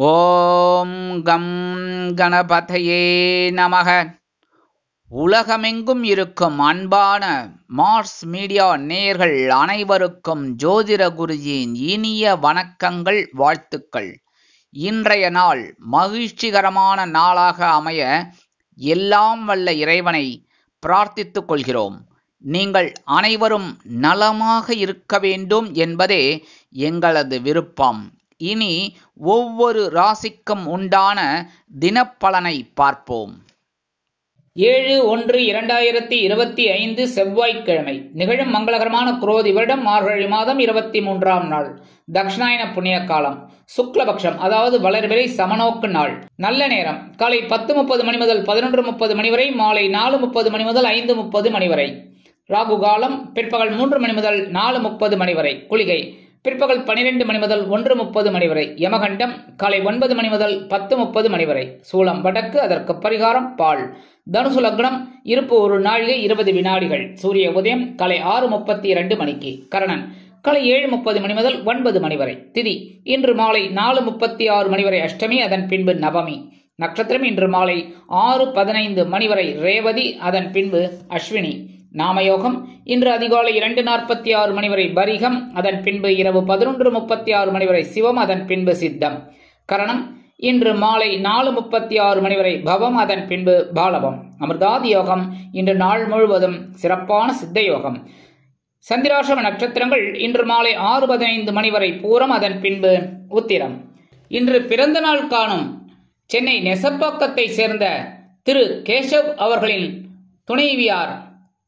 ஓம் come கணபதையே நமக. உலகமெங்கும் இருக்கும் அன்பான மார்ஸ் மீடியா நேயர்கள் அனைவருக்கும் ஜோதிட குருஜியின் இனிய வணக்கங்கள், வாழ்த்துக்கள். இன்றைய நாள் மகிழ்ச்சிகரமான நாளாக அமைய எல்லாம் வல்ல இறைவனை பிரார்த்தித்துக் கொள்கிறோம். நீங்கள் அனைவரும் நலமாக இருக்க வேண்டும் என்பதே எங்களது விருப்பம். இனி ஒவ்வொரு ராசிக்கும் உண்டான தினப்பலனை பார்ப்போம். 7/1/2025 செவ்வாய்க்கிழமை நிகழும் மங்களகரமான குரோதி வருடம் மார்கழி மாதம் 23ஆம் நாள், தக்ஷணாயன புண்ணிய காலம், சுக்லபக்ஷம், அதாவது வளர்பிறை சமநோக்கு நாள். நல்ல நேரம் காலை 10:30 மணி முதல் 11:30 மணி வரை, மாலை 4:30 மணி முதல் 5:30 மணி வரை. ராகு காலம் பிற்பகல் 3 மணி முதல் 4:30 மணி வரை. குளிகை பிற்பகல் 12 மணி முதல் 1:30 மணி வரை. யமகண்டம் காலை 9 மணி முதல் 10:30 மணி வரை. சூலம் வடக்கு, அதற்கு பரிகாரம் பால். தனுசு லக்னம், இருப்பு 1 நாழிகை 20 வினாடிகள். சூரிய உதயம் காலை 6:32 மணிக்கு. கரணன் காலை 7:30 மணி முதல் 9 மணி வரை. திதி இன்று மாலை 4:36 மணி வரை அஷ்டமி, அதன் பின்பு நவமி. நட்சத்திரம் இன்று மாலை 6:15 மணி வரை ரேவதி, அதன் பின்பு அஸ்வினி. நாமயோகம் இன்று அதிகாலை 2:46 மணி வரை பரிகம், அதன் பின்பு இரவு 11:36 மணி வரை சிவம், அதன் பின்பு சித்தம். கரணம் இன்று மாலை 4:36 மணி வரை பவம், அதன் பின்பு பாலவம். அமிர்தாதி யோகம் இன்று நாள் முழுவதும் சிறப்பான சித்த யோகம். சந்திராசிரம நட்சத்திரங்கள் இன்று மாலை 6:15 மணி வரை பூரம், அதன் பின்பு உத்திரம். இன்று பிறந்த நாள் காணும் சென்னை நெசப்பாக்கத்தை சேர்ந்த திரு கேசவ் அவர்களின் துணைவியார்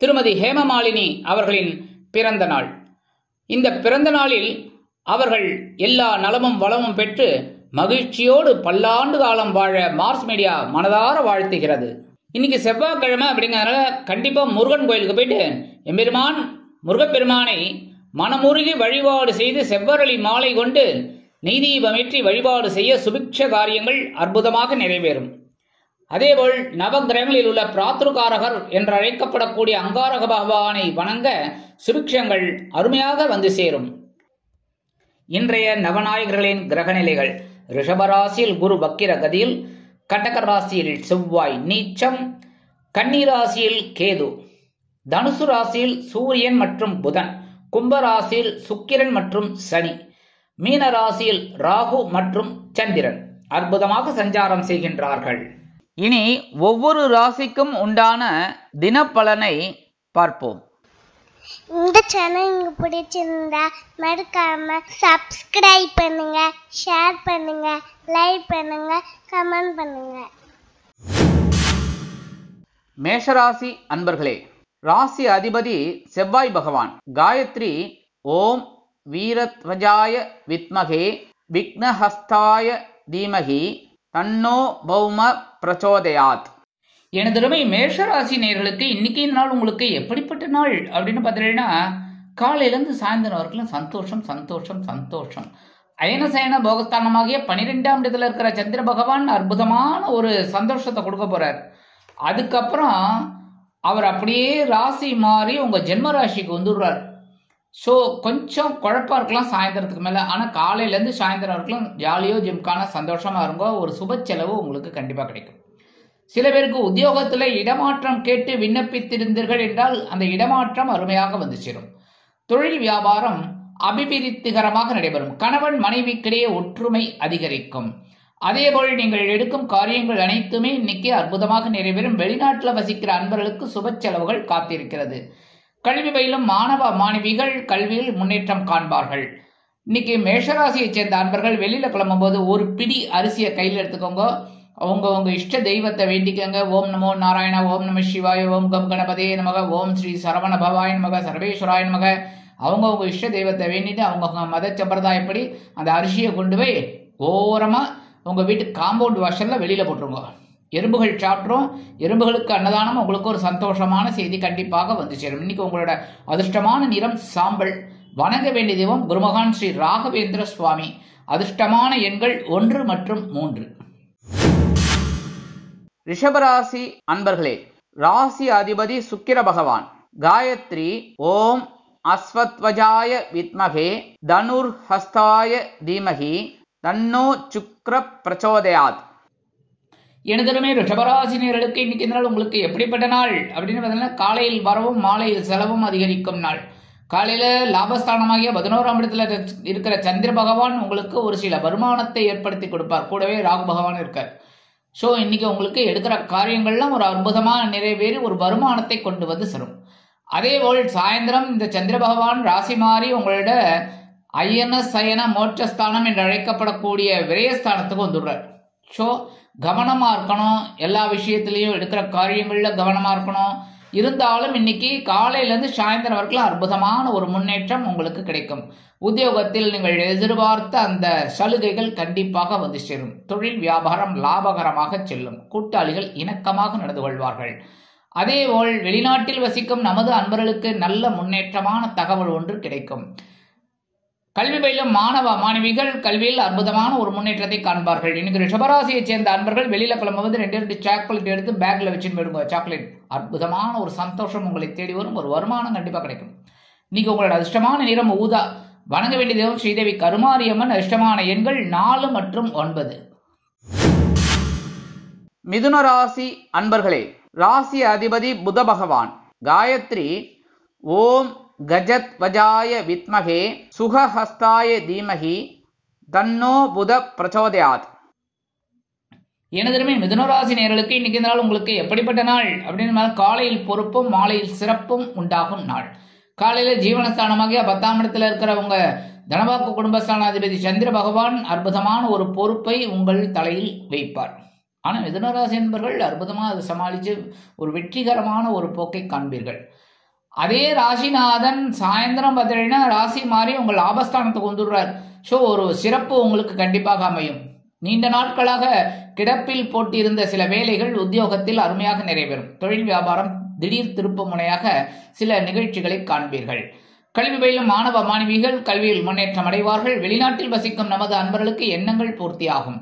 திருமதி ஹேமமாலினி அவர்களின் பிறந்த நாள். இந்த பிறந்த நாளில் அவர்கள் எல்லா நலமும் வளமும் பெற்று மகிழ்ச்சியோடு பல்லாண்டு காலம் வாழ மார்ஸ் மீடியா மனதார வாழ்த்துகிறது. இன்னைக்கு செவ்வாய்க்கிழமை அப்படிங்கிறதுனால கண்டிப்பா முருகன் கோயிலுக்கு போயிட்டு எம்பெருமான் முருகப்பெருமானை மனமுருகி வழிபாடு செய்து செவ்வரளி மாலை கொண்டு நெய்தீபமேற்றி வழிபாடு செய்ய சுபிக்ஷ காரியங்கள் அற்புதமாக நிறைவேறும். அதேபோல் நவகிரகங்களில் உள்ள பிராத்ருகாரகர் என்று அழைக்கப்படக்கூடிய அங்காரக பகவானை வணங்க சுபிக்ஷங்கள் அருமையாக வந்து சேரும். இன்றைய நவநாயகர்களின் கிரக நிலைகள்: ரிஷபராசியில் குரு வக்கிர கதியில், கடக ராசியில் செவ்வாய் நீச்சம், கன்னி ராசியில் கேது, தனுசு ராசியில் சூரியன் மற்றும் புதன், கும்பராசியில் சுக்கிரன் மற்றும் சனி, மீன ராசியில் ராகு மற்றும் சந்திரன் அற்புதமாக சஞ்சாரம் செய்கின்றார்கள். இனி ஒவ்வொரு ராசிக்கும் உண்டான தினப்பலனை பார்ப்போம். இந்த சேனல் உங்களுக்கு பிடிச்சிருந்தா மறக்காம சப்ஸ்கிரைப் பண்ணுங்க, ஷேர் பண்ணுங்க, லைக் பண்ணுங்க, கமெண்ட் பண்ணுங்க. மேஷராசி அன்பர்களே, ராசி அதிபதி செவ்வாய் பகவான். காயத்ரி ஓம் வீரத்வஜாய வித்மகே விக்னஹஸ்தாய தீமகி தன்னோ பௌம பிரச்சோதயாத். எனதருமை மேஷராசி நேயர்களுக்கு இன்னைக்கு நாள் உங்களுக்கு எப்படிப்பட்ட நாள் அப்படின்னு பார்த்தீங்கன்னா, காலையிலேருந்து சாயந்தரம் வரைக்கும் சந்தோஷம் சந்தோஷம் சந்தோஷம். அயனசயன போகஸ்தானமாகிய 12ஆம் இடத்துல இருக்கிற சந்திர பகவான் அற்புதமான ஒரு சந்தோஷத்தை கொடுக்க போறார். அதுக்கப்புறம் அவர் அப்படியே ராசி மாறி உங்க ஜென்ம ராசிக்கு வந்துடுறார். ஸோ கொஞ்சம் குழப்பம் இருக்கலாம் சாயந்தரத்துக்கு மேலே, ஆனால் காலையிலேருந்து சாயந்தரம் வரைக்கும் ஜாலியோ ஜிம்கான சந்தோஷமாக இருங்கோ. ஒரு சுப செலவு உங்களுக்கு கண்டிப்பாக கிடைக்கும். சில பேருக்கு உத்தியோகத்தில் இடமாற்றம் கேட்டு விண்ணப்பித்திருந்தீர்கள் என்றால் அந்த இடமாற்றம் அருமையாக வந்து சேரும். தொழில் வியாபாரம் அபிவிருத்திகரமாக நடைபெறும். கணவன் மனைவிக்கிடையே ஒற்றுமை அதிகரிக்கும். அதேபோல் நீங்கள் எடுக்கும் காரியங்கள் அனைத்துமே இன்னைக்கு அற்புதமாக நிறைவேறும். வெளிநாட்டில் வசிக்கிற அன்பர்களுக்கு சுப செலவுகள் காத்திருக்கிறது. கல்வி பயிலும் மாணவ மாணவிகள் கல்வியில் முன்னேற்றம் காண்பார்கள். இன்னைக்கு மேஷராசியை சேர்ந்த அன்பர்கள் வெளியில கிளம்பும் போது ஒரு பிடி அரிசியை கையில் எடுத்துக்கோங்க. உங்க இஷ்ட தெய்வத்தை வேண்டிக்கங்க. ஓம் நமோ நாராயண, ஓம் நம சிவாய, ஓம் கம் கணபதே நமக, ஓம் ஸ்ரீ சரவண பவாய நமக, சர்வேஸ்வராய நமக. அவங்க இஷ்ட தெய்வத்தை வேண்டிட்டு அவங்க மத சம்பிரதாயப்படி அந்த அரிசியை கொண்டு போய் ஓரமா உங்க வீட்டு காம்பவுண்ட் வாசல்ல வெளியில போட்டுருங்க. எறும்புகள் சாப்பிட்றோம். எறும்புகளுக்கு அன்னதானம். உங்களுக்கு ஒரு சந்தோஷமான செய்தி கண்டிப்பாக வந்து சேரும். இன்னைக்கு உங்களோட அதிர்ஷ்டமான நிறம் சாம்பல். வணங்க வேண்டிய தெய்வம் குருமகான் ஸ்ரீ ராகவேந்திர சுவாமி. அதிர்ஷ்டமான எண்கள் 1 மற்றும் 3. ரிஷபராசி அன்பர்களே, ராசி அதிபதி சுக்கிர பகவான். காயத்ரி ஓம் அஸ்வத்வஜாய வித்மகே தனுர்ஹஸ்தாய தீமகி தன்னோ சுக்ர பிரச்சோதயாத். எனதருமே ரிஷபராசினியர்களுக்கு இன்னைக்கு இந்த நாள் உங்களுக்கு எப்படிப்பட்ட நாள் அப்படின்னு பார்த்தீங்கன்னா, காலையில் வரவும் மாலையில் செலவும் அதிகரிக்கும் நாள். காலையில லாபஸ்தானமாகிய 11ஆம் இடத்துல இருக்கிற சந்திர பகவான் உங்களுக்கு ஒரு சில வருமானத்தை ஏற்படுத்தி கொடுப்பார். கூடவே ராகு பகவான் இருக்கார். ஸோ இன்னைக்கு உங்களுக்கு எடுக்கிற காரியங்கள்லாம் ஒரு அற்புதமான நிறைவேறி ஒரு வருமானத்தை கொண்டு வந்து சேரும். அதேபோல் சாயந்தரம் இந்த சந்திர பகவான் ராசி மாறி உங்களோட அயன சயன மோட்சஸ்தானம் என்று அழைக்கப்படக்கூடிய விரயஸ்தானத்துக்கு வந்துடுறார். ஸோ கவனமா இருக்கணும், எல்லா விஷயத்திலையும் எடுக்கிற காரியங்கள்ல கவனமா இருக்கணும். இருந்தாலும் இன்னைக்கு காலையிலேருந்து சாயந்தரம் வரைக்கும் அற்புதமான ஒரு முன்னேற்றம் உங்களுக்கு கிடைக்கும். உத்தியோகத்தில் நீங்கள் எதிர்பார்த்த அந்த சலுகைகள் கண்டிப்பாக வந்து சேரும். தொழில் வியாபாரம் லாபகரமாக செல்லும். கூட்டாளிகள் இணக்கமாக நடந்து கொள்வார்கள். அதேபோல் வெளிநாட்டில் வசிக்கும் நமது அன்பர்களுக்கு நல்ல முன்னேற்றமான தகவல் ஒன்று கிடைக்கும். கல்வி பயிலும் மாணவ மாணவிகள் கல்வியில் அற்புதமான ஒரு முன்னேற்றத்தை காண்பார்கள். இன்னைக்கு ரிஷபராசியை சேர்ந்த அன்பர்கள் வெளியில கிளம்பும்போது 2 சாக்லேட் எடுத்து பேக்ல வச்சுன்னு போயிடுங்க. சாக்லேட் அற்புதமான ஒரு சந்தோஷம் உங்களை தேடி வரும். ஒரு வருமானம் கண்டிப்பா கிடைக்கும். இன்னைக்கு உங்களோட அதிர்ஷ்டமான நிறம் ஊதா. வணங்க வேண்டிய தெய்வம் ஸ்ரீதேவி கருமாரியம்மன். அதிர்ஷ்டமான எண்கள் 4 மற்றும் 9. மிதுன ராசி அன்பர்களே, ராசி அதிபதி புத பகவான். காயத்ரி ஓம் கஜத் வஜாய வித்மகே சுகஹஸ்தாய தீமகி தன்னோ புத பிரச்சோதயாத். எனதருமே மிதுனராசி நேயர்களுக்கு இன்னைக்கு இந்த நாள் உங்களுக்கு எப்படிப்பட்ட நாள் அப்படின்னு, காலையில் பொறுப்பும் மாலையில் சிறப்பும் உண்டாகும் நாள். காலையில ஜீவனஸ்தானமாக 10ஆம் இடத்துல இருக்கிற உங்க தனவாக்கு குடும்பஸ்தானாதிபதி சந்திர பகவான் அற்புதமான ஒரு பொறுப்பை உங்கள் தலையில் வைப்பார். ஆனா மிதுனராசி என்பவர்கள் அற்புதமா அதை சமாளித்து ஒரு வெற்றிகரமான ஒரு போக்கை காண்பீர்கள். அதே ராசிநாதன் சாயந்தரம் பார்த்தீங்கன்னா ராசி மாறி உங்கள் லாபஸ்தானத்துக்கு வந்துடுறார். ஸோ ஒரு சிறப்பு உங்களுக்கு கண்டிப்பாக அமையும். நீண்ட நாட்களாக கிடப்பில் போட்டிருந்த சில வேலைகள் உத்தியோகத்தில் அருமையாக நிறைவேறும். தொழில் வியாபாரம் திடீர் திருப்பு முனையாக சில நிகழ்ச்சிகளை காண்பீர்கள். கல்வி பயிலும் மாணவ மாணவிகள் கல்வியில் முன்னேற்றம் அடைவார்கள். வெளிநாட்டில் வசிக்கும் நமது அன்பர்களுக்கு எண்ணங்கள் பூர்த்தியாகும்.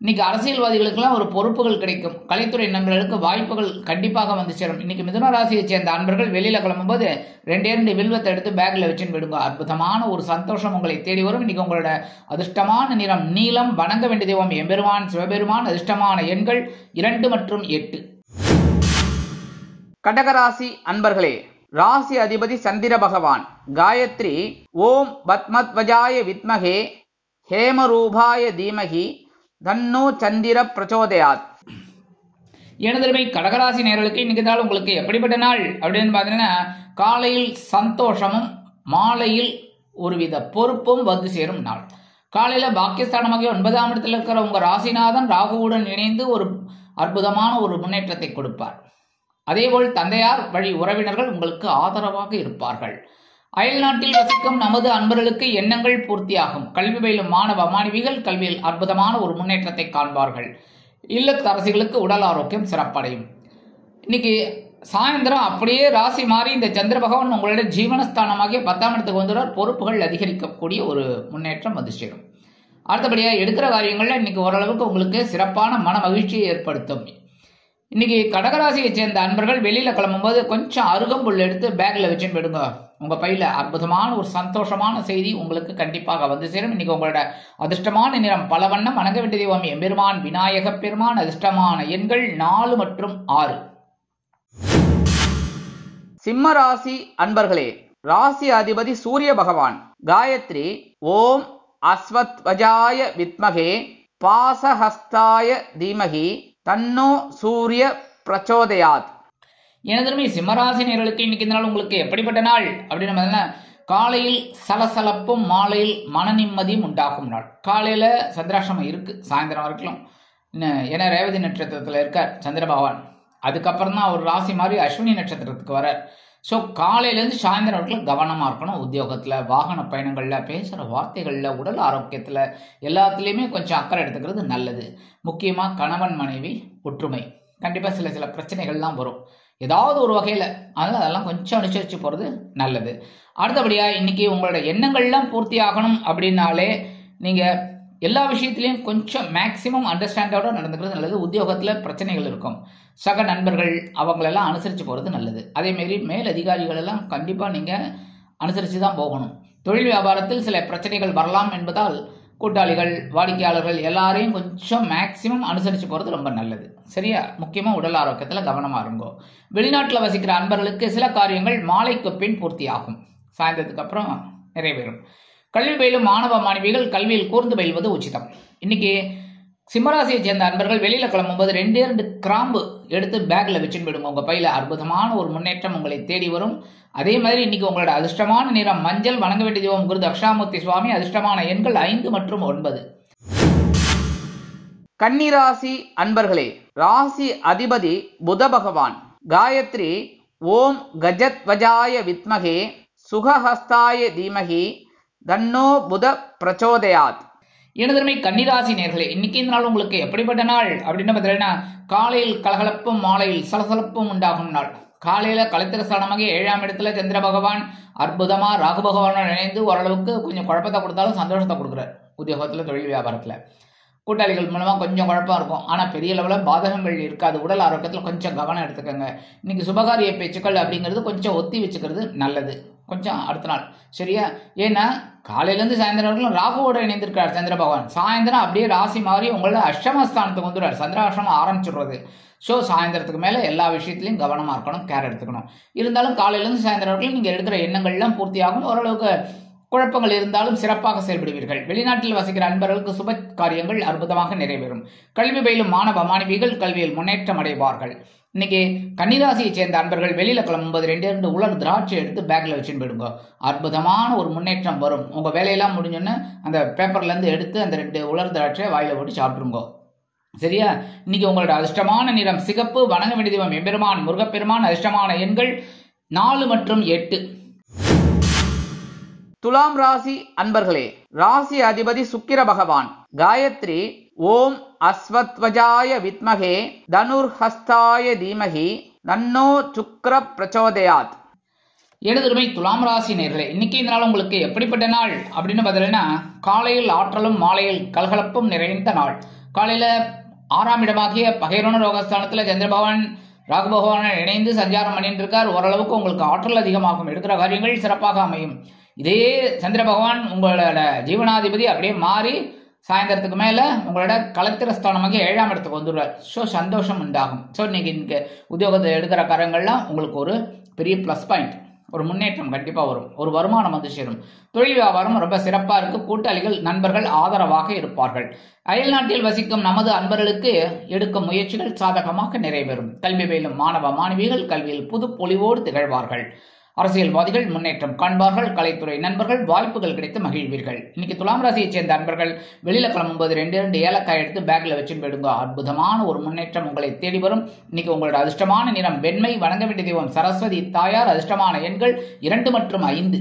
இன்னைக்கு அரசியல்வாதிகளுக்கெல்லாம் ஒரு பொறுப்புகள் கிடைக்கும். கலைத்துறை நண்பர்களுக்கு வாய்ப்புகள் கண்டிப்பாக வந்து சேரும். இன்னைக்கு மிதுன ராசியை சேர்ந்த அன்பர்கள் வெளியில கிளம்பும்போது 2 வில்வத்தை எடுத்து பேக்ல வச்சுன்னு விடுங்க. அற்புதமான ஒரு சந்தோஷம் உங்களை தேடி வரும். இன்னைக்கு உங்களோட அதிர்ஷ்டமான நிறம் நீலம். வணங்க வேண்டிய தெய்வம் எம்பெருமான் சிவபெருமான். அதிர்ஷ்டமான எண்கள் 2 மற்றும் 8. கடகராசி அன்பர்களே, ராசி அதிபதி சந்திர பகவான். காயத்ரி ஓம் பத்மத்வஜாய வித்மகே ஹேமரூபாய தீமகி தன்னோ சந்திர பிரச்சோதயாத். எனதருமை கடகராசி நேயர்களுக்கு இன்னைக்கு நாள் உங்களுக்கு எப்படிப்பட்ட நாள் அப்படின்னு பார்த்தீங்கன்னா, காலையில் சந்தோஷமும் மாலையில் ஒருவித பொறுப்பும் வந்து சேரும் நாள். காலையில பாக்கியஸ்தானமாக 9ஆம் இடத்தில் இருக்கிற உங்க ராசிநாதன் ராகுவுடன் இணைந்து ஒரு அற்புதமான ஒரு முன்னேற்றத்தை கொடுப்பார். அதேபோல் தந்தையார் வழி உறவினர்கள் உங்களுக்கு ஆதரவாக இருப்பார்கள். அயல்நாட்டில் வசிக்கும் நமது அன்பர்களுக்கு எண்ணங்கள் பூர்த்தியாகும். கல்வி பயிலும் மாணவ மாணவிகள் கல்வியில் அற்புதமான ஒரு முன்னேற்றத்தை காண்பார்கள். இல்லத்தரசிகளுக்கு உடல் ஆரோக்கியம் சிறப்படையும். இன்னைக்கு சாயந்தரம் அப்படியே ராசி மாறி இந்த சந்திர பகவான் உங்களுடைய ஜீவனஸ்தானமாகிய 10ஆம் இடத்துக்கு வந்துடுறார். பொறுப்புகள் அதிகரிக்கக்கூடிய ஒரு முன்னேற்றம் வந்து சேரும். அடுத்தபடியாக எடுக்கிற காரியங்கள்ல இன்னைக்கு ஓரளவுக்கு உங்களுக்கு சிறப்பான மன மகிழ்ச்சியை ஏற்படுத்தும். இன்னைக்கு கடகராசியை சேர்ந்த அன்பர்கள் வெளியில கிளம்பும்போது கொஞ்சம் அருகம்புல் எடுத்து பேக்ல வச்சுன்னு போயிடுங்க. உங்க பையில அற்புதமான ஒரு சந்தோஷமான செய்தி உங்களுக்கு கண்டிப்பாக வந்து சேரும். இன்னைக்கு உங்களோட அதிர்ஷ்டமான நிறம் பல வண்ணம். வணங்க வேண்டிய தெய்வம் எம்பெருமான் விநாயக பெருமான். அதிர்ஷ்டமான எண்கள் 4 மற்றும் 6. சிம்ம ராசி அன்பர்களே, ராசி அதிபதி சூரிய பகவான். காயத்ரி ஓம் அஸ்வத்வஜாய வித்மகே பாசஹஸ்தாய தீமகி தன்னோ சூரிய பிரச்சோதயாத். எனதருமை சிம்மராசி நேயர்களுக்கு இன்னைக்கு இந்த நாள் உங்களுக்கு எப்படிப்பட்ட நாள் அப்படின்னு பார்த்தீங்கன்னா, காலையில் சலசலப்பும் மாலையில் மன நிம்மதியும் உண்டாகும் நாள். காலையில சந்திராஷ்டமம் இருக்கு சாயந்தரம் வரைக்கும். ஏன்னா ரேவதி நட்சத்திரத்தில் இருக்கார் சந்திர பகவான். அதுக்கப்புறம் தான் அவர் ராசி மாதிரி அஸ்வினி நட்சத்திரத்துக்கு வரார். ஸோ காலையிலேருந்து சாயந்தரம் வரைக்கும் கவனமாக இருக்கணும். உத்தியோகத்தில், வாகன பயணங்களில், பேசுகிற வார்த்தைகளில், உடல் ஆரோக்கியத்தில் எல்லாத்துலேயுமே கொஞ்சம் அக்கறை எடுத்துக்கிறது நல்லது. முக்கியமாக கணவன் மனைவி ஒற்றுமை கண்டிப்பாக சில பிரச்சனைகள்லாம் வரும் ஏதாவது ஒரு வகையில். அதனால் அதெல்லாம் கொஞ்சம் அனுசரித்து போகிறது நல்லது. அடுத்தபடியாக இன்னைக்கு உங்களோட எண்ணங்கள்லாம் பூர்த்தி ஆகணும் அப்படின்னாலே நீங்கள் எல்லா விஷயத்திலையும் கொஞ்சம் மேக்சிமம் அண்டர்ஸ்டாண்டோட நடந்துக்கிறது நல்லது. உத்தியோகத்தில் பிரச்சனைகள் இருக்கும். சக நண்பர்கள் அவங்களெல்லாம் அனுசரித்து போகிறது நல்லது. அதேமாரி மேல் அதிகாரிகள் எல்லாம் கண்டிப்பாக நீங்கள் அனுசரித்து தான் போகணும். தொழில் வியாபாரத்தில் சில பிரச்சனைகள் வரலாம் என்பதால் கூட்டாளிகள், வாடிக்கையாளர்கள் எல்லாரையும் கொஞ்சம் மேக்சிமம் அனுசரித்து போகிறது ரொம்ப நல்லது. சரியா? முக்கியமாக உடல் ஆரோக்கியத்தில் கவனமாக இருங்கோ. வெளிநாட்டில் வசிக்கிற அன்பர்களுக்கு சில காரியங்கள் மாலைக்கு பின் பூர்த்தியாகும், சாயந்தரத்துக்கு அப்புறம் நிறைவேறும். கல்வி பயிலும் மாணவ மாணவிகள் கல்வியில் கூர்ந்து பயில்வது உச்சிதம். இன்னைக்கு சிம்மராசியை சேர்ந்த அன்பர்கள் வெளியில கிளம்பும்போது 2 கிராம்பு எடுத்து பேக்ல வச்சுன்னு போயிடுங்க. உங்க பையில அற்புதமான ஒரு முன்னேற்றம் உங்களை தேடி வரும். அதே மாதிரி இன்னைக்கு உங்களோட அதிர்ஷ்டமான நிறம் மஞ்சள். வணங்க வேண்டிய தெய்வம் குரு தட்சிணாமூர்த்தி சுவாமி. அதிர்ஷ்டமான எண்கள் 5 மற்றும் 9. கன்னிராசி அன்பர்களே, ராசி அதிபதி புத பகவான். காயத்ரி ஓம் கஜத்வஜாய வித்மகே சுகஹஸ்தாய தீமகி தன்னோ புத பிரச்சோதயாத். எனதருமை கன்னிராசி நேர்களே, இன்னைக்கு இந்த நாள் உங்களுக்கு எப்படிப்பட்ட நாள் அப்படின்னு பார்த்தீங்கன்னா, காலையில் கலகலப்பும் மாலையில் சலசலப்பும் உண்டாகும் நாள். காலையில கலைத்திர ஸ்தானமாக 7ஆம் இடத்துல சந்திர பகவான் அற்புதமா ராகு பகவானோட இணைந்து ஓரளவுக்கு கொஞ்சம் குழப்பத்தை கொடுத்தாலும் சந்தோஷத்தை கொடுக்குறாரு. உத்தியோகத்துல, தொழில் வியாபாரத்துல கூட்டாளிகள் மூலமா கொஞ்சம் குழப்பம் இருக்கும், ஆனா பெரிய லெவலில் பாதகங்கள் இருக்காது. உடல் ஆரோக்கியத்தில் கொஞ்சம் கவனம் எடுத்துக்கோங்க. இன்னைக்கு சுபகாரிய பேச்சுக்கள் அப்படிங்கிறது கொஞ்சம் ஒத்தி வச்சுக்கிறது நல்லது, கொஞ்சம் அடுத்த நாள். சரியா? ஏன்னா காலையிலேருந்து சாயந்தரம் வரைக்கும் ராகுவோட இணைந்திருக்கிறார் சந்திர பகவான். சாயந்தரம் அப்படியே ராசி மாறி உங்களோட அஷ்டமஸ்தானத்துக்கு வந்துடுறார். சந்திராஷ்டமம் ஆரம்பிச்சுடுறது. ஸோ சாயந்தரத்துக்கு மேலே எல்லா விஷயத்துலையும் கவனமாக இருக்கணும், கேர் எடுத்துக்கணும். இருந்தாலும் காலையிலேருந்து சாயந்தரம் வரைக்கும் நீங்கள் எடுக்கிற எண்ணங்கள்லாம் பூர்த்தியாகும். ஓரளவுக்கு குழப்பங்கள் இருந்தாலும் சிறப்பாக செயல்படுவீர்கள். வெளிநாட்டில் வசிக்கிற அன்பர்களுக்கு சுப காரியங்கள் அற்புதமாக நிறைவேறும். கல்வி பயிலும் மாணவ மாணவிகள் கல்வியில் முன்னேற்றம் அடைவார்கள். இன்னைக்கு கன்னிராசியை சேர்ந்த அன்பர்கள் வெளியில கிளம்பும்போது 2 உலர் திராட்சை எடுத்து பேக்ல வச்சுன்னு போயிடுங்க. அற்புதமான ஒரு முன்னேற்றம் வரும். உங்க வேலையெல்லாம் முடிஞ்சோன்னு அந்த பேப்பர்ல இருந்து எடுத்து அந்த 2 உலர் திராட்சை வாயில போட்டு சாப்பிட்டுருங்க. சரியா? இன்னைக்கு உங்களோட அதிர்ஷ்டமான நிறம் சிகப்பு. வணங்க வேண்டிய தெய்வம் எம்பெருமான் முருகப்பெருமான். அதிர்ஷ்டமான எண்கள் 4 மற்றும் 8. துலாம் ராசி அன்பர்களே, ராசி அதிபதி சுக்கிர பகவான். காயத்ரி ஓம் அஸ்வத்வஜாய வித்மகே தனுர்ஹஸ்தாய தீமகி தன்னோ சுக்ர பிரச்சோதயாத். எனதுமை துலாம் ராசி நேர்களே, இன்னைக்கு இந்த நாள் உங்களுக்கு எப்படிப்பட்ட நாள் அப்படின்னு பார்த்தீங்கன்னா, காலையில் ஆற்றலும் மாலையில் கலகலப்பும் நிறைந்த நாள். காலையில 6ஆம் இடமாகிய பகைரோன ரோகஸ்தானத்தில் சந்திர பகவான் ராகு பகவான் இணைந்து சஞ்சாரம் பண்ணிட்டு இருக்கார். ஓரளவுக்கு உங்களுக்கு ஆற்றல் அதிகமாகும், எடுக்கிற காரியங்கள் சிறப்பாக அமையும். இதே சந்திர பகவான் உங்களோட ஜீவனாதிபதி அப்படியே மாறி சாயந்தரத்துக்கு மேலே உங்களோட கலத்திரஸ்தானமாக 7ஆம் இடத்துக்கு வந்துடுவார். ஸோ சந்தோஷம் உண்டாகும். ஸோ இன்னைக்கு உத்தியோகத்தை எடுக்கிற காரியங்கள்லாம் உங்களுக்கு ஒரு பெரிய ப்ளஸ் பாயிண்ட், ஒரு முன்னேற்றம் கண்டிப்பாக வரும். ஒரு வருமானம் வந்து சேரும். தொழில் வியாபாரம் ரொம்ப சிறப்பாக இருக்கு. கூட்டாளிகள் நண்பர்கள் ஆதரவாக இருப்பார்கள். அயல்நாட்டில் வசிக்கும் நமது அன்பர்களுக்கு எடுக்கும் முயற்சிகள் சாதகமாக நிறைவேறும். கல்வி பயிலும் மாணவ மாணவிகள் கல்வியில் புது பொலிவோடு திகழ்வார்கள். அரசியல்வாதிகள் முன்னேற்றம் காண்பார்கள். கலைத்துறை நண்பர்கள் வாய்ப்புகள் கிடைத்து மகிழ்வீர்கள். இன்னைக்கு துலாம் ராசியை சேர்ந்த அன்பர்கள் வெளியில கிளம்பும்போது 2 ஏலக்காய் எடுத்து பேக்ல வச்சுன்னு போயிடுங்க. அற்புதமான ஒரு முன்னேற்றம் உங்களை தேடி வரும். இன்னைக்கு உங்களோட அதிர்ஷ்டமான நிறம் வெண்மை. வணங்க வேண்டிய தெய்வம் சரஸ்வதி தாயார். அதிர்ஷ்டமான எண்கள் 2 மற்றும் 5.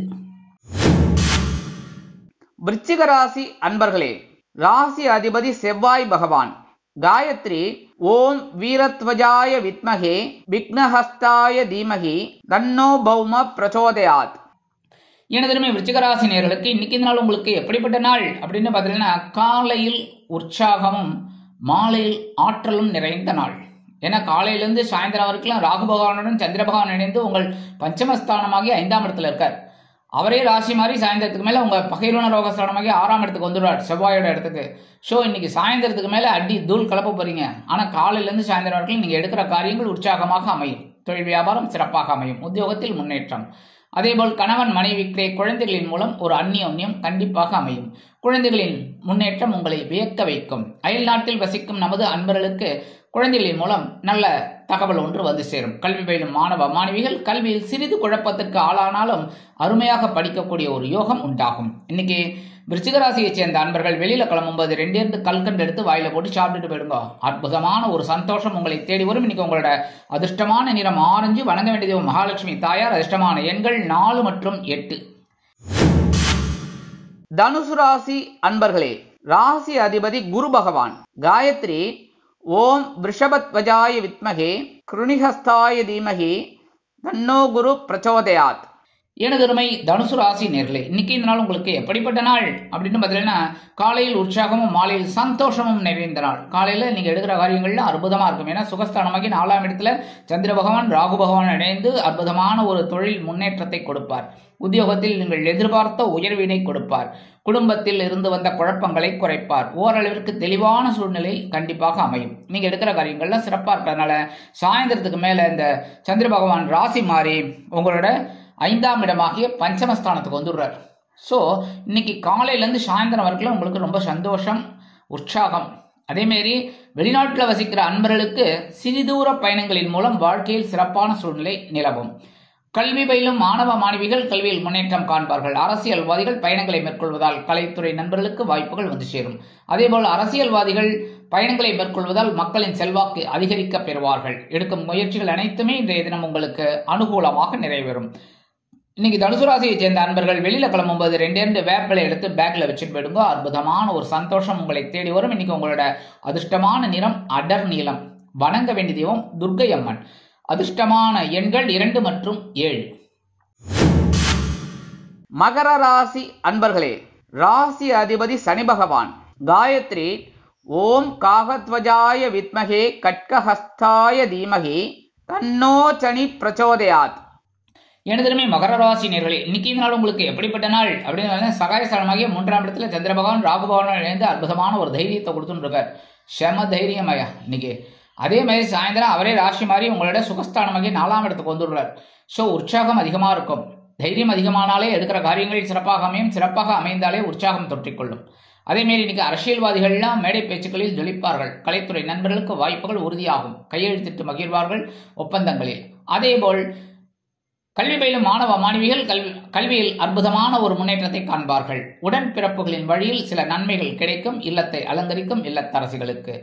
விருச்சிக ராசி அன்பர்களே, ராசி அதிபதி செவ்வாய் பகவான். காயத்ரி ஓம் வீரத்வஜாய வித்மகே விக்னஹஸ்தாய தீமகி தன்னோ பௌம பிரச்சோதயாத். எனதருமை விருச்சிகராசி நேயர்களுக்கு இன்னைக்கு இந்த நாள் உங்களுக்கு எப்படிப்பட்ட நாள் அப்படின்னு பார்த்தீங்கன்னா, காலையில் உற்சாகமும் மாலையில் ஆற்றலும் நிறைந்த நாள். ஏன்னா காலையிலிருந்து சாயந்தரம் வரைக்கும் ராகு பகவானுடன் சந்திர பகவான் இணைந்து உங்கள் பஞ்சமஸ்தானமாகி 5ஆம் இடத்துல இருக்கார். அவரே ராசி மாதிரி சாயந்தரத்துக்கு மேலே உங்கள் பகைரோன ரோகஸ்தானமாகி 6ஆம் இடத்துக்கு வந்துடுவார், செவ்வாயோட இடத்துக்கு. ஸோ இன்னைக்கு சாயந்தரத்துக்கு மேலே அடி தூள் கலப்ப போறீங்க. ஆனால் காலையிலேருந்து சாயந்தரம் வரைக்கும் நீங்கள் எடுக்கிற காரியங்கள் உற்சாகமாக அமையும். தொழில் வியாபாரம் சிறப்பாக அமையும். உத்தியோகத்தில் முன்னேற்றம். அதேபோல் கணவன் மனைவிக்கிடையே குழந்தைகளின் மூலம் ஒரு அந்நியோன்யம் கண்டிப்பாக அமையும். குழந்தைகளின் முன்னேற்றம் உங்களை வியக்க வைக்கும். அயல் நாட்டில் வசிக்கும் நமது அன்பர்களுக்கு குழந்தைகளின் மூலம் நல்ல தகவல் ஒன்று வந்து சேரும். கல்வி பயிலும் மாணவ மாணவிகள் கல்வியில் சிறிது குழப்பத்திற்கு ஆளானாலும் அருமையாக படிக்கக்கூடிய ஒரு யோகம் உண்டாகும். இன்னைக்கு விருச்சிகராசியை சேர்ந்த அன்பர்கள் வெளியில கிளம்பும்போது 2 கல்கண்டு எடுத்து வாயில போட்டு சாப்பிட்டுட்டு போயிடுங்க. அற்புதமான ஒரு சந்தோஷம் உங்களை தேடி வரும். இன்னைக்கு உங்களோட அதிர்ஷ்டமான நிறம் ஆரஞ்சு. வணங்க வேண்டியது மகாலட்சுமி தாயார். அதிர்ஷ்டமான எண்கள் 4 மற்றும் 8. தனுசு ராசி அன்பர்களே, ராசி அதிபதி குரு பகவான். காயத்ரி ஓம் விருஷபத்வஜாய வித்மகே கிருணிஹஸ்தாய தீமகி தன்னோ குரு பிரச்சோதயாத். எனதருமை தனுசு ராசி நேர்களே, இன்னைக்கு இந்த நாள் உங்களுக்கு எப்படிப்பட்ட நாள் அப்படின்னு பார்த்தீங்கன்னா, காலையில் உற்சாகமும் மாலையில் சந்தோஷமும் நிறைந்த நாள். காலையில் நீங்கள் எடுக்கிற காரியங்கள்ல அற்புதமாக இருக்கும். ஏன்னா சுகஸ்தானமாகி 4ஆம் இடத்துல சந்திர பகவான் ராகு பகவான் இணைந்து அற்புதமான ஒரு தொழில் முன்னேற்றத்தை கொடுப்பார். உத்தியோகத்தில் நீங்கள் எதிர்பார்த்த உயர்வினை கொடுப்பார். குடும்பத்தில் இருந்து வந்த குழப்பங்களை குறைப்பார். ஓரளவிற்கு தெளிவான சூழ்நிலை கண்டிப்பாக அமையும். நீங்க எடுக்கிற காரியங்கள்லாம் சிறப்பாக இருக்கிறதுனால சாயந்தரத்துக்கு மேல இந்த சந்திர பகவான் ராசி மாறி உங்களோட 5ஆம் இடமாகிய பஞ்சமஸ்தானத்துக்கு வந்துடுறார். ஸோ இன்னைக்கு காலையிலேருந்து சாயந்தரம் வரைக்கும் உங்களுக்கு ரொம்ப சந்தோஷம், உற்சாகம். அதேமாரி வெளிநாட்டில் வசிக்கிற அன்பர்களுக்கு சிறிதூர பயணங்களின் மூலம் வாழ்க்கையில் சிறப்பான சூழ்நிலை நிலவும். கல்வி பயிலும் மாணவ மாணவிகள் கல்வியில் முன்னேற்றம் காண்பார்கள். அரசியல்வாதிகள் பயணங்களை மேற்கொள்வதால் கலைத்துறை நண்பர்களுக்கு வாய்ப்புகள் வந்து சேரும். அதேபோல் அரசியல்வாதிகள் பயணங்களை மேற்கொள்வதால் மக்களின் செல்வாக்கு அதிகரிக்க பெறுவார்கள். எடுக்கும் முயற்சிகள் அனைத்துமே இன்றைய தினம் உங்களுக்கு அனுகூலமாக நிறைவேறும். இன்னைக்கு தனுசு ராசியை சேர்ந்த அன்பர்கள் வெளியில கிளம்பும்போது 2 வேப்பிலை எடுத்து பேக்ல வச்சுட்டு போயிடுங்க. அற்புதமான ஒரு சந்தோஷம் உங்களை தேடி வரும். இன்னைக்கு உங்களோட அதிர்ஷ்டமான நிறம் அடர் நீலம். வணங்க வேண்டிய தெய்வம் துர்க்கை அம்மன். அதிர்ஷ்டமான எண்கள் 2 மற்றும் 7. மகர ராசி அன்பர்களே, ராசி அதிபதி சனி பகவான். காயத்ரி ஓம் காகத்வஜாய வித்மகே கட்கஹஸ்தாய தீமகி தன்னோ சனி பிரச்சோதயாத். எனதுமே மகர ராசி நேர்களே, இன்னைக்கு இந்த நாள் உங்களுக்கு எப்படிப்பட்ட நாள் அப்படின்னு சகாயஸ்தானமாகிய 3ஆம் இடத்துல சந்திர பகவான் ராகு பகவான் இணைந்து அற்புதமான ஒரு தைரியத்தை கொடுத்துட்டு இருக்கார். செம தைரியமாயா இன்னைக்கு. அதே மாதிரி சாயந்தரம் அவரே ராசி மாறி உங்களோட சுகஸ்தானமாகி 4ஆம் இடத்துக்கு வந்துடுறார். ஸோ உற்சாகம் அதிகமாக இருக்கும். தைரியம் அதிகமானாலே எடுக்கிற காரியங்கள் சிறப்பாக அமையும். சிறப்பாக அமைந்தாலே உற்சாகம் தொற்றிக்கொள்ளும். அதேமாரி இன்னைக்கு அரசியல்வாதிகள்லாம் மேடை பேச்சுக்களில் ஜொலிப்பார்கள். கலைத்துறை நண்பர்களுக்கு வாய்ப்புகள் உறுதியாகும். கையெழுத்திட்டு மகிழ்வார்கள் ஒப்பந்தங்களில். அதேபோல் கல்வி பயிலும் மாணவ மாணவிகள் கல்வியில் அற்புதமான ஒரு முன்னேற்றத்தை காண்பார்கள். உடன்பிறப்புகளின் வழியில் சில நன்மைகள் கிடைக்கும். இல்லத்தை அலங்கரிக்கும் இல்லத்தரசிகளுக்கு.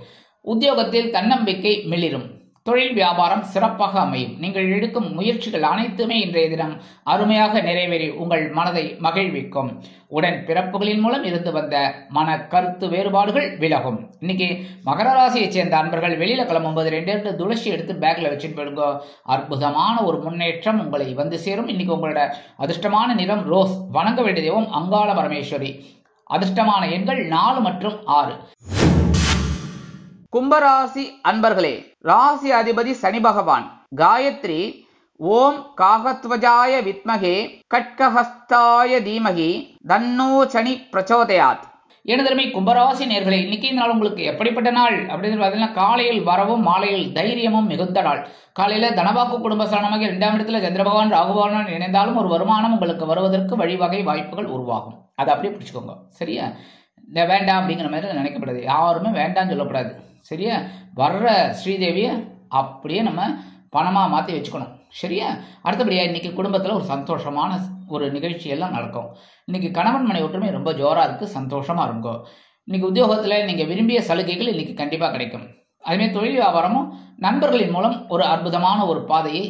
உத்தியோகத்தில் தன்னம்பிக்கை மிளிரும். தொழில் வியாபாரம் சிறப்பாக அமையும். நீங்கள் எடுக்கும் முயற்சிகள் அனைத்துமே இன்றைய தினம் அருமையாக நிறைவேறி உங்கள் மனதை மகிழ்விக்கும். உடன் பிறப்புகளின் மூலம் இருந்து வந்த மன கருத்து வேறுபாடுகள் விலகும். இன்னைக்கு மகர ராசியை சேர்ந்த அன்பர்கள் வெளியில கிளம்பும்போது 2 துளசி எடுத்து பேக்ல வச்சுட்டு போயிடுங்க. அற்புதமான ஒரு முன்னேற்றம் உங்களை வந்து சேரும். இன்னைக்கு உங்களோட அதிர்ஷ்டமான நிறம் ரோஸ். வணங்க வேண்டிய தெய்வம் அங்காள பரமேஸ்வரி. அதிர்ஷ்டமான எண்கள் 4 மற்றும் 6. கும்பராசி அன்பர்களே, ராசி அதிபதி சனி பகவான். காயத்ரி ஓம் காகத்வஜாய வித்மகே கட்கஹஸ்தாய தீமகி தன்னோ சனி பிரச்சோதயாத். எனதருமை கும்பராசி நேர்களே, இன்னைக்கு இந்த நாள் உங்களுக்கு எப்படிப்பட்ட நாள் அப்படின்னு பார்த்தீங்கன்னா, காலையில் வரவும் மாலையில் தைரியமும் மிகுந்த நாள். காலையில தனவாக்கு குடும்பஸ்தானமாக 2ஆம் இடத்துல சந்திர பகவான் ராகு பகவான் இணைந்தாலும் ஒரு வருமானம் உங்களுக்கு வருவதற்கு வழிவகை வாய்ப்புகள் உருவாகும். அதை அப்படியே பிடிச்சுக்கோங்க. சரியா? வேண்டாம் அப்படிங்கிற மாதிரி நினைக்கப்படாது. யாருமே வேண்டாம்னு சொல்லக்கூடாது. சரியா? வர்ற ஸ்ரீதேவியை அப்படியே நம்ம பணமாக மாற்றி வச்சுக்கணும். சரியா? அடுத்தபடியாக இன்னைக்கு குடும்பத்தில் ஒரு சந்தோஷமான ஒரு நிகழ்ச்சி எல்லாம் நடக்கும். இன்னைக்கு கணவன் மனை ஒற்றுமை ரொம்ப ஜோராக இருக்குது. சந்தோஷமாக இருக்கும். இன்னைக்கு உத்தியோகத்தில் நீங்கள் விரும்பிய சலுகைகள் இன்னைக்கு கண்டிப்பாக கிடைக்கும். அதுமாதிரி தொழில் வியாபாரமும் நண்பர்களின் மூலம் ஒரு அற்புதமான ஒரு பாதையை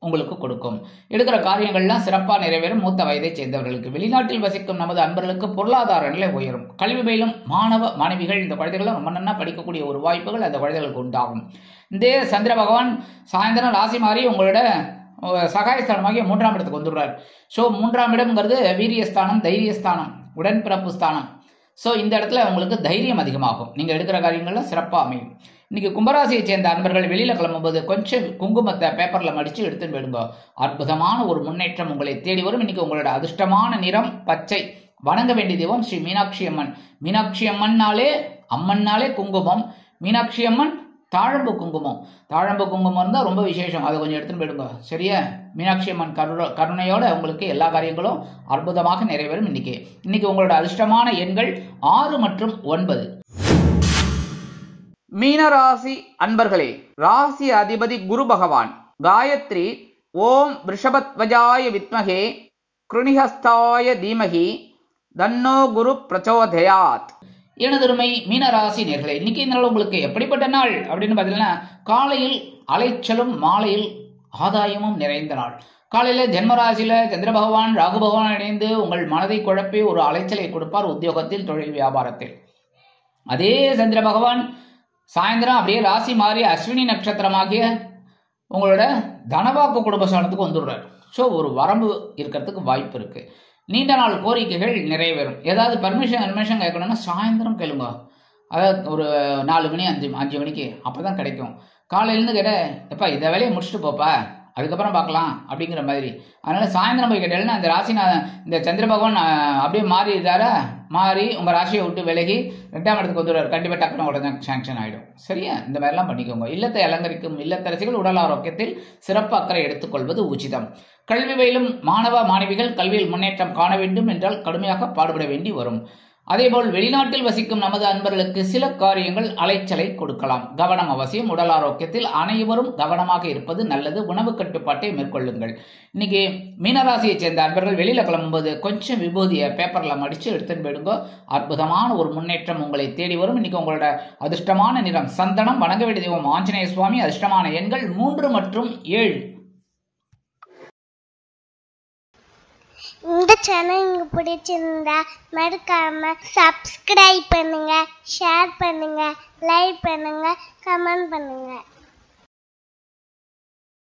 உங்களுக்கு கொடுக்கும். எடுக்கிற காரியங்கள்லாம் சிறப்பாக நிறைவேறும். மூத்த வயதை சேர்ந்தவர்களுக்கு வெளிநாட்டில் வசிக்கும் நமது அன்பர்களுக்கு பொருளாதார நிலை உயரும். கல்வி பயிலும் மாணவ மாணவிகள் இந்த குழந்தைகளும் ரொம்ப நன்னா படிக்கக்கூடிய ஒரு வாய்ப்புகள் அந்த குழந்தைகளுக்கு உண்டாகும். இந்த சந்திர பகவான் சாயந்தரம் ராசி மாறி உங்களோட சகாயஸ்தானமாகிய 3ஆம் இடத்துக்கு வந்துடுறார். ஸோ 3ஆம் இடம்ங்கிறது வீரியஸ்தானம், தைரியஸ்தானம், உடன்பிறப்பு ஸ்தானம். ஸோ இந்த இடத்துல உங்களுக்கு தைரியம் அதிகமாகும். நீங்கள் எடுக்கிற காரியங்கள்லாம் சிறப்பாக அமையும். இன்னைக்கு கும்பராசியை சேர்ந்த அன்பர்கள் வெளியில கிளம்பும்போது கொஞ்சம் குங்குமத்தை பேப்பர்ல மடிச்சு எடுத்துன்னு போயிடுங்க. அற்புதமான ஒரு முன்னேற்றம் உங்களை தேடி வரும். இன்னைக்கு உங்களோட அதிர்ஷ்டமான நிறம் பச்சை. வணங்க வேண்டிய தெய்வம் ஸ்ரீ மீனாட்சி அம்மன். மீனாட்சி அம்மன்னாலே குங்குமம். மீனாட்சி அம்மன் தாழம்பு குங்குமம். தாழம்பு குங்குமம் இருந்தால் ரொம்ப விசேஷம். அதை கொஞ்சம் எடுத்துன்னு போயிடுங்க. சரியா? மீனாட்சி அம்மன் கருணையோட உங்களுக்கு எல்லா காரியங்களும் அற்புதமாக நிறைவேறும். இன்னைக்கு உங்களோட அதிர்ஷ்டமான எண்கள் 6 மற்றும் 9. மீனராசி அன்பர்களே, ராசி அதிபதி குரு பகவான். காயத்ரி ஓம் ரிஷபத்வஜாய வித்மகே கிருணிஹஸ்தாய தீமகி தன்னோ குரு பிரச்சோதயாத். எனதருமை மீனராசி நேர்களே, இன்னைக்கு இந்த நாள் உங்களுக்கு எப்படிப்பட்ட நாள் அப்படின்னு பார்த்தீங்கன்னா, காலையில் அலைச்சலும் மாலையில் ஆதாயமும் நிறைந்த நாள். காலையில் ஜென்மராசியில் சந்திர பகவான் ராகு பகவான் இணைந்து உங்கள் மனதை குழப்பி ஒரு அலைச்சலை கொடுப்பார். உத்தியோகத்தில் தொழில் வியாபாரத்தில். அதே சந்திர பகவான் சாயந்தரம் அப்படியே ராசி மாறி அஸ்வினி நட்சத்திரமாகிய உங்களோட தனவாக்கு குடும்பஸ்தானத்துக்கு வந்துடுறார். ஸோ ஒரு வரம்பு இருக்கிறதுக்கு வாய்ப்பு இருக்குது. நீண்ட நாள் கோரிக்கைகள் நிறைவேறும். ஏதாவது பர்மிஷன் கேட்கணும்னா சாயந்தரம் கேளுங்க. அதாவது ஒரு 4 மணி 5 மணிக்கு அப்போ தான் கிடைக்கும். காலையிலேருந்து கேட்டால் எப்பா இதை வேலையை முடிச்சுட்டு போப்பா அதுக்கப்புறம் பார்க்கலாம் அப்படிங்கிற மாதிரி. அதனால் சாயந்தரம் போய் கேட்டாலும் அந்த ராசிநாதன் இந்த சந்திர பகவான் அப்படியே மாறி உங்கள் ராசியை விட்டு விலகி 2ஆம் இடத்துக்கு வந்துடுவார். கண்டிப்பாக டக்குனு உடனே சாங்ஷன் ஆகிடும். சரியா? இந்த மாதிரிலாம் பண்ணிக்கோங்க. இல்லத்தை அலங்கரிக்கும் இல்லத்தரசிகள் உடல் ஆரோக்கியத்தில் சிறப்பு அக்கறை எடுத்துக்கொள்வது உச்சிதம். கல்வி பயிலும் மாணவ மாணவிகள் கல்வியில் முன்னேற்றம் காண வேண்டும் என்றால் கடுமையாக பாடுபட வேண்டி வரும். அதேபோல் வெளிநாட்டில் வசிக்கும் நமது அன்பர்களுக்கு சில காரியங்கள் அலைச்சலை கொடுக்கலாம். கவனம் அவசியம். உடல் ஆரோக்கியத்தில் அனைவரும் கவனமாக இருப்பது நல்லது. உணவு கட்டுப்பாட்டை மேற்கொள்ளுங்கள். இன்னைக்கு மீனராசியை சேர்ந்த அன்பர்கள் வெளியில கிளம்பும்போது கொஞ்சம் விபூதியை பேப்பர்ல மடிச்சு எடுத்துன்னு போயிடுங்க. அற்புதமான ஒரு முன்னேற்றம் உங்களை தேடி வரும். இன்னைக்கு உங்களோட அதிர்ஷ்டமான நிறம் சந்தனம். வணங்க வேண்டிய தெய்வம் ஆஞ்சநேய சுவாமி. அதிர்ஷ்டமான எண்கள் 3 மற்றும் 7. இந்த சேனல் உங்களுக்கு பிடிச்சிருந்தா மறக்காம சப்ஸ்கிரைப் பண்ணுங்க, ஷேர் பண்ணுங்க, லைக் பண்ணுங்க, கமெண்ட் பண்ணுங்க.